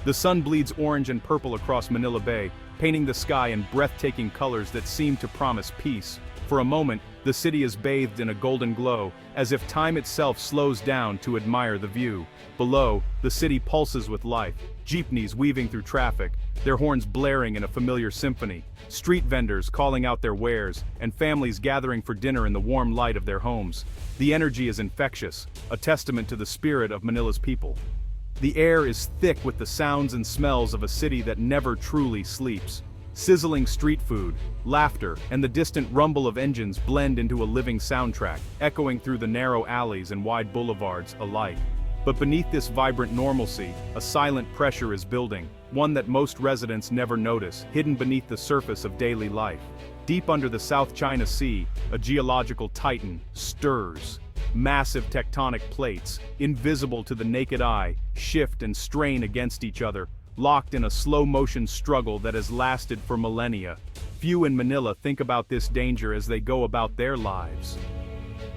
The sun bleeds orange and purple across Manila Bay, painting the sky in breathtaking colors that seem to promise peace. For a moment, the city is bathed in a golden glow, as if time itself slows down to admire the view. Below, the city pulses with life, jeepneys weaving through traffic, their horns blaring in a familiar symphony, street vendors calling out their wares, and families gathering for dinner in the warm light of their homes. The energy is infectious, a testament to the spirit of Manila's people. The air is thick with the sounds and smells of a city that never truly sleeps. Sizzling street food, laughter, and the distant rumble of engines blend into a living soundtrack, echoing through the narrow alleys and wide boulevards alike. But beneath this vibrant normalcy, a silent pressure is building, one that most residents never notice, hidden beneath the surface of daily life. Deep under the South China Sea, a geological titan stirs. Massive tectonic plates, invisible to the naked eye, shift and strain against each other, locked in a slow-motion struggle that has lasted for millennia. Few in Manila think about this danger as they go about their lives.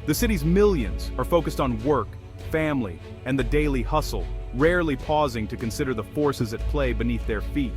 The city's millions are focused on work, family, and the daily hustle, rarely pausing to consider the forces at play beneath their feet.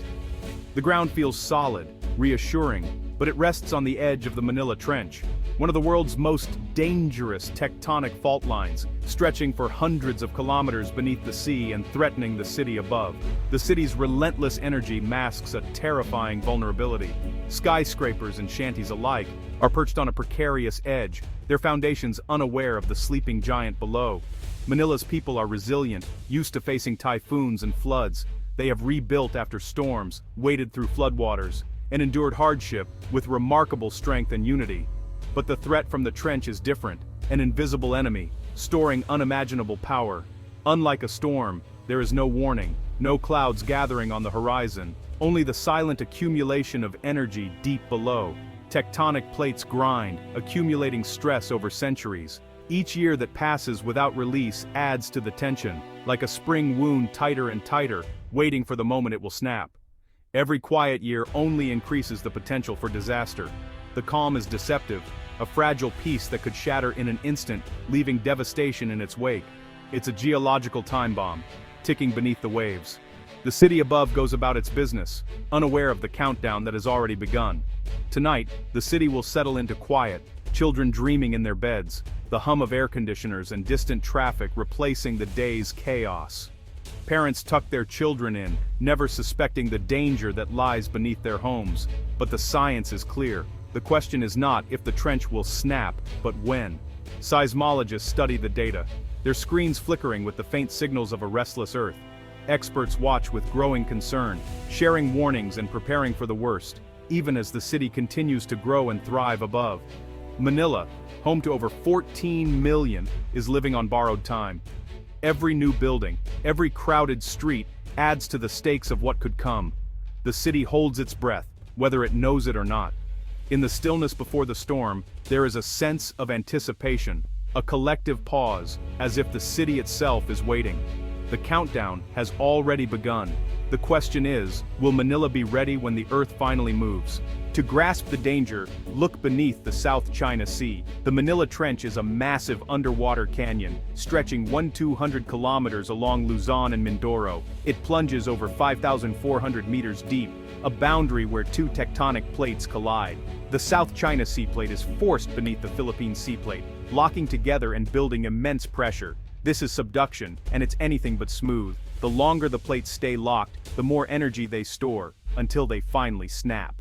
The ground feels solid, reassuring, but it rests on the edge of the Manila Trench, one of the world's most dangerous tectonic fault lines, stretching for hundreds of kilometers beneath the sea and threatening the city above. The city's relentless energy masks a terrifying vulnerability. Skyscrapers and shanties alike are perched on a precarious edge, their foundations unaware of the sleeping giant below. Manila's people are resilient, used to facing typhoons and floods. They have rebuilt after storms, waded through floodwaters, and endured hardship with remarkable strength and unity. But the threat from the trench is different, an invisible enemy, storing unimaginable power. Unlike a storm, there is no warning, no clouds gathering on the horizon, only the silent accumulation of energy deep below. Tectonic plates grind, accumulating stress over centuries. Each year that passes without release adds to the tension, like a spring wound tighter and tighter, waiting for the moment it will snap. Every quiet year only increases the potential for disaster. The calm is deceptive, a fragile piece that could shatter in an instant, leaving devastation in its wake. It's a geological time bomb, ticking beneath the waves. The city above goes about its business, unaware of the countdown that has already begun. Tonight, the city will settle into quiet, children dreaming in their beds, the hum of air conditioners and distant traffic replacing the day's chaos. Parents tuck their children in, never suspecting the danger that lies beneath their homes. But the science is clear. The question is not if the trench will snap, but when. Seismologists study the data, their screens flickering with the faint signals of a restless Earth. Experts watch with growing concern, sharing warnings and preparing for the worst, even as the city continues to grow and thrive above. Manila, home to over 14 million, is living on borrowed time. Every new building, every crowded street adds to the stakes of what could come. The city holds its breath, whether it knows it or not. In the stillness before the storm, there is a sense of anticipation, a collective pause, as if the city itself is waiting. The countdown has already begun. The question is, will Manila be ready when the Earth finally moves? To grasp the danger, look beneath the South China Sea. The Manila Trench is a massive underwater canyon, stretching 1,200 kilometers along Luzon and Mindoro. It plunges over 5,400 meters deep, a boundary where two tectonic plates collide. The South China Sea Plate is forced beneath the Philippine Sea Plate, locking together and building immense pressure. This is subduction, and it's anything but smooth. The longer the plates stay locked, the more energy they store, until they finally snap.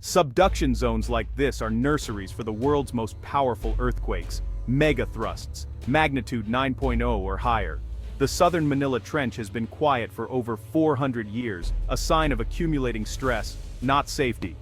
Subduction zones like this are nurseries for the world's most powerful earthquakes, megathrusts, magnitude 9.0 or higher. The southern Manila Trench has been quiet for over 400 years, a sign of accumulating stress, not safety.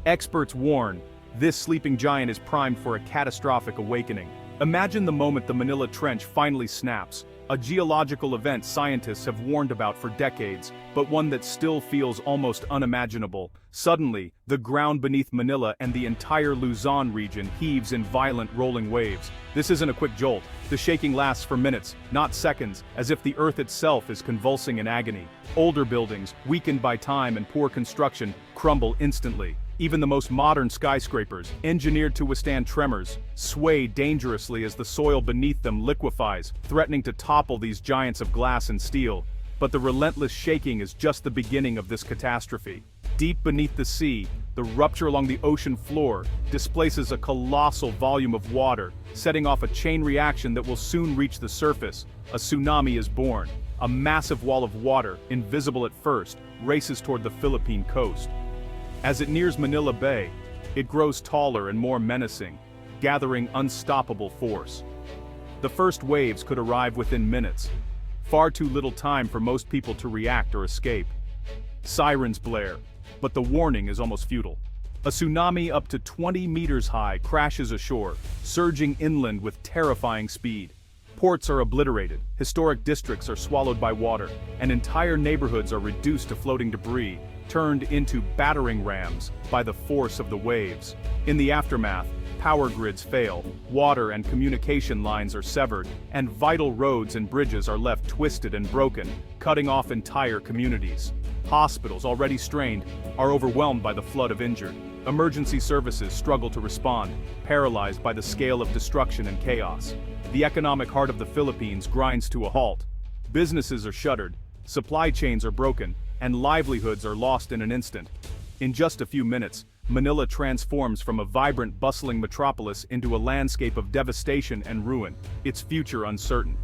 Experts warn, this sleeping giant is primed for a catastrophic awakening. Imagine the moment the Manila Trench finally snaps, a geological event scientists have warned about for decades, but one that still feels almost unimaginable. Suddenly, the ground beneath Manila and the entire Luzon region heaves in violent rolling waves. This isn't a quick jolt. The shaking lasts for minutes, not seconds, as if the earth itself is convulsing in agony. Older buildings, weakened by time and poor construction, crumble instantly. Even the most modern skyscrapers, engineered to withstand tremors, sway dangerously as the soil beneath them liquefies, threatening to topple these giants of glass and steel. But the relentless shaking is just the beginning of this catastrophe. Deep beneath the sea, the rupture along the ocean floor displaces a colossal volume of water, setting off a chain reaction that will soon reach the surface. A tsunami is born. A massive wall of water, invisible at first, races toward the Philippine coast. As it nears Manila Bay, it grows taller and more menacing, gathering unstoppable force. The first waves could arrive within minutes. Far too little time for most people to react or escape. Sirens blare, but the warning is almost futile. A tsunami up to 20 meters high crashes ashore, surging inland with terrifying speed. Ports are obliterated, historic districts are swallowed by water, and entire neighborhoods are reduced to floating debris, turned into battering rams by the force of the waves. In the aftermath, power grids fail, water and communication lines are severed, and vital roads and bridges are left twisted and broken, cutting off entire communities. Hospitals, already strained, are overwhelmed by the flood of injured. Emergency services struggle to respond, paralyzed by the scale of destruction and chaos. The economic heart of the Philippines grinds to a halt. Businesses are shuttered, supply chains are broken, and livelihoods are lost in an instant. In just a few minutes, Manila transforms from a vibrant, bustling metropolis into a landscape of devastation and ruin, its future uncertain.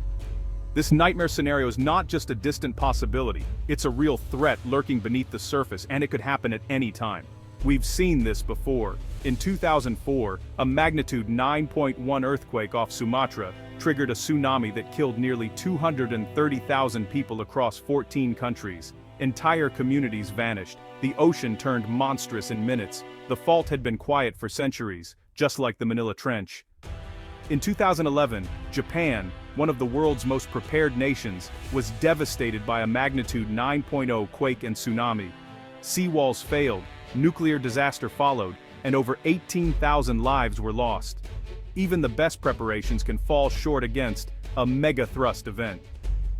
This nightmare scenario is not just a distant possibility, it's a real threat lurking beneath the surface, and it could happen at any time. We've seen this before. In 2004, a magnitude 9.1 earthquake off Sumatra triggered a tsunami that killed nearly 230,000 people across 14 countries. Entire communities vanished. The ocean turned monstrous in minutes. The fault had been quiet for centuries, just like the Manila Trench. In 2011, Japan, one of the world's most prepared nations, was devastated by a magnitude 9.0 quake and tsunami. Seawalls failed, nuclear disaster followed, and over 18,000 lives were lost. Even the best preparations can fall short against a mega-thrust event.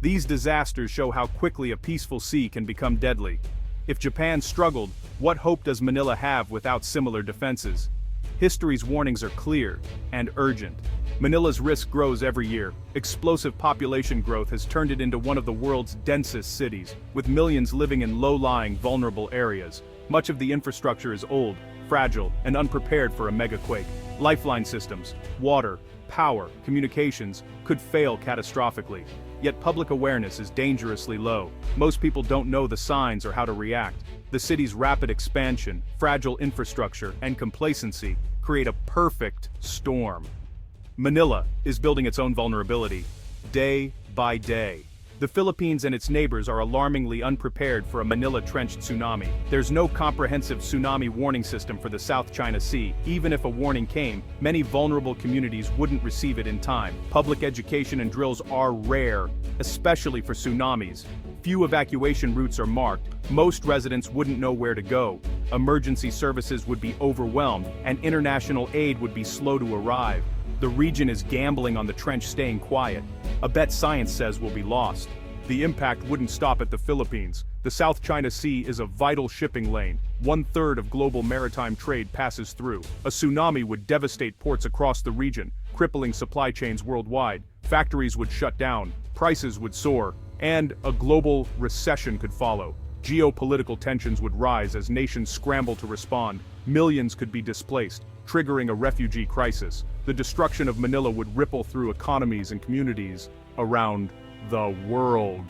These disasters show how quickly a peaceful sea can become deadly. If Japan struggled, what hope does Manila have without similar defenses? History's warnings are clear and urgent. Manila's risk grows every year. Explosive population growth has turned it into one of the world's densest cities, with millions living in low-lying, vulnerable areas. Much of the infrastructure is old, fragile, and unprepared for a megaquake. Lifeline systems, water, power, communications could fail catastrophically. Yet public awareness is dangerously low. Most people don't know the signs or how to react. The city's rapid expansion, fragile infrastructure, and complacency create a perfect storm. Manila is building its own vulnerability, day by day. The Philippines and its neighbors are alarmingly unprepared for a Manila Trench tsunami. There's no comprehensive tsunami warning system for the South China Sea. Even if a warning came, many vulnerable communities wouldn't receive it in time. Public education and drills are rare, especially for tsunamis. Few evacuation routes are marked. Most residents wouldn't know where to go. Emergency services would be overwhelmed, and international aid would be slow to arrive. The region is gambling on the trench staying quiet. A bet science says will be lost. The impact wouldn't stop at the Philippines. The South China Sea is a vital shipping lane. 1/3 of global maritime trade passes through. A tsunami would devastate ports across the region, crippling supply chains worldwide. Factories would shut down, prices would soar, and a global recession could follow. Geopolitical tensions would rise as nations scramble to respond. Millions could be displaced, triggering a refugee crisis. The destruction of Manila would ripple through economies and communities around the world.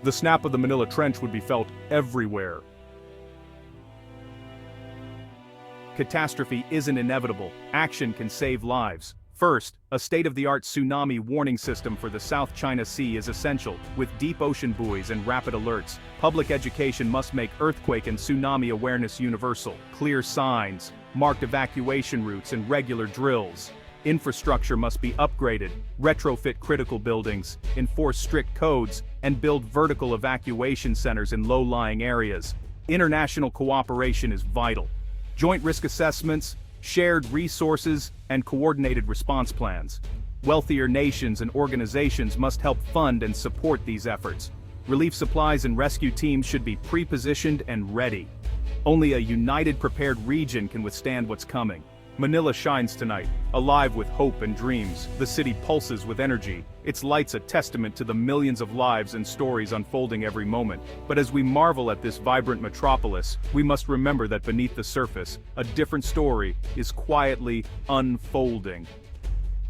The snap of the Manila Trench would be felt everywhere. Catastrophe isn't inevitable. Action can save lives. First, a state-of-the-art tsunami warning system for the South China Sea is essential, with deep ocean buoys and rapid alerts. Public education must make earthquake and tsunami awareness universal. Clear signs, marked evacuation routes, and regular drills. Infrastructure must be upgraded, retrofit critical buildings, enforce strict codes, and build vertical evacuation centers in low-lying areas. International cooperation is vital. Joint risk assessments, shared resources, and coordinated response plans. Wealthier nations and organizations must help fund and support these efforts. Relief supplies and rescue teams should be pre-positioned and ready. Only a united, prepared region can withstand what's coming. Manila shines tonight, alive with hope and dreams. The city pulses with energy, its lights a testament to the millions of lives and stories unfolding every moment. But as we marvel at this vibrant metropolis, we must remember that beneath the surface, a different story is quietly unfolding.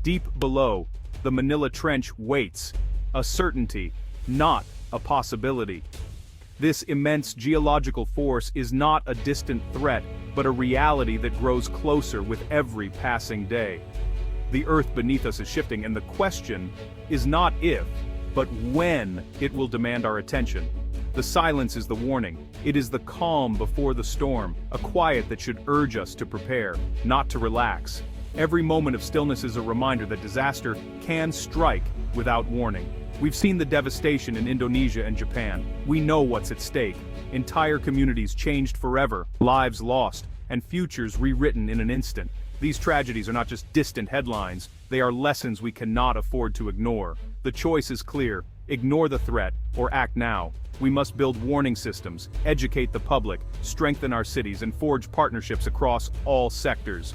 Deep below, the Manila Trench waits, a certainty, not a possibility. This immense geological force is not a distant threat, but a reality that grows closer with every passing day. The earth beneath us is shifting, and the question is not if, but when it will demand our attention. The silence is the warning. It is the calm before the storm, a quiet that should urge us to prepare, not to relax. Every moment of stillness is a reminder that disaster can strike without warning. We've seen the devastation in Indonesia and Japan. We know what's at stake. Entire communities changed forever, lives lost, and futures rewritten in an instant. These tragedies are not just distant headlines, they are lessons we cannot afford to ignore. The choice is clear: ignore the threat, or act now. We must build warning systems, educate the public, strengthen our cities, and forge partnerships across all sectors.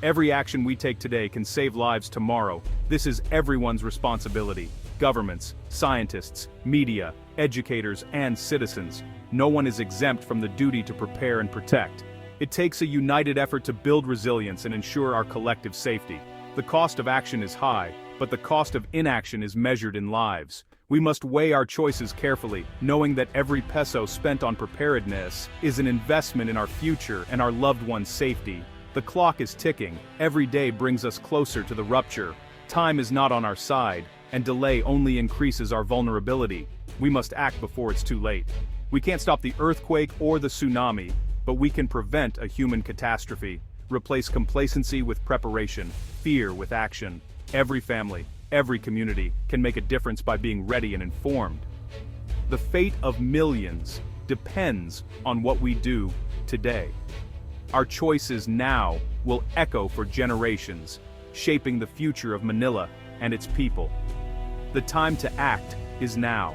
Every action we take today can save lives tomorrow. This is everyone's responsibility. Governments, scientists, media, educators, and citizens. No one is exempt from the duty to prepare and protect. It takes a united effort to build resilience and ensure our collective safety. The cost of action is high, but the cost of inaction is measured in lives. We must weigh our choices carefully, knowing that every peso spent on preparedness is an investment in our future and our loved ones' safety. The clock is ticking. Every day brings us closer to the rupture. Time is not on our side, and delay only increases our vulnerability. We must act before it's too late. We can't stop the earthquake or the tsunami, but we can prevent a human catastrophe. Replace complacency with preparation, fear with action. Every family, every community can make a difference by being ready and informed. The fate of millions depends on what we do today. Our choices now will echo for generations, shaping the future of Manila and its people. The time to act is now.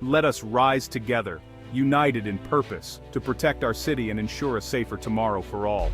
Let us rise together, united in purpose, to protect our city and ensure a safer tomorrow for all.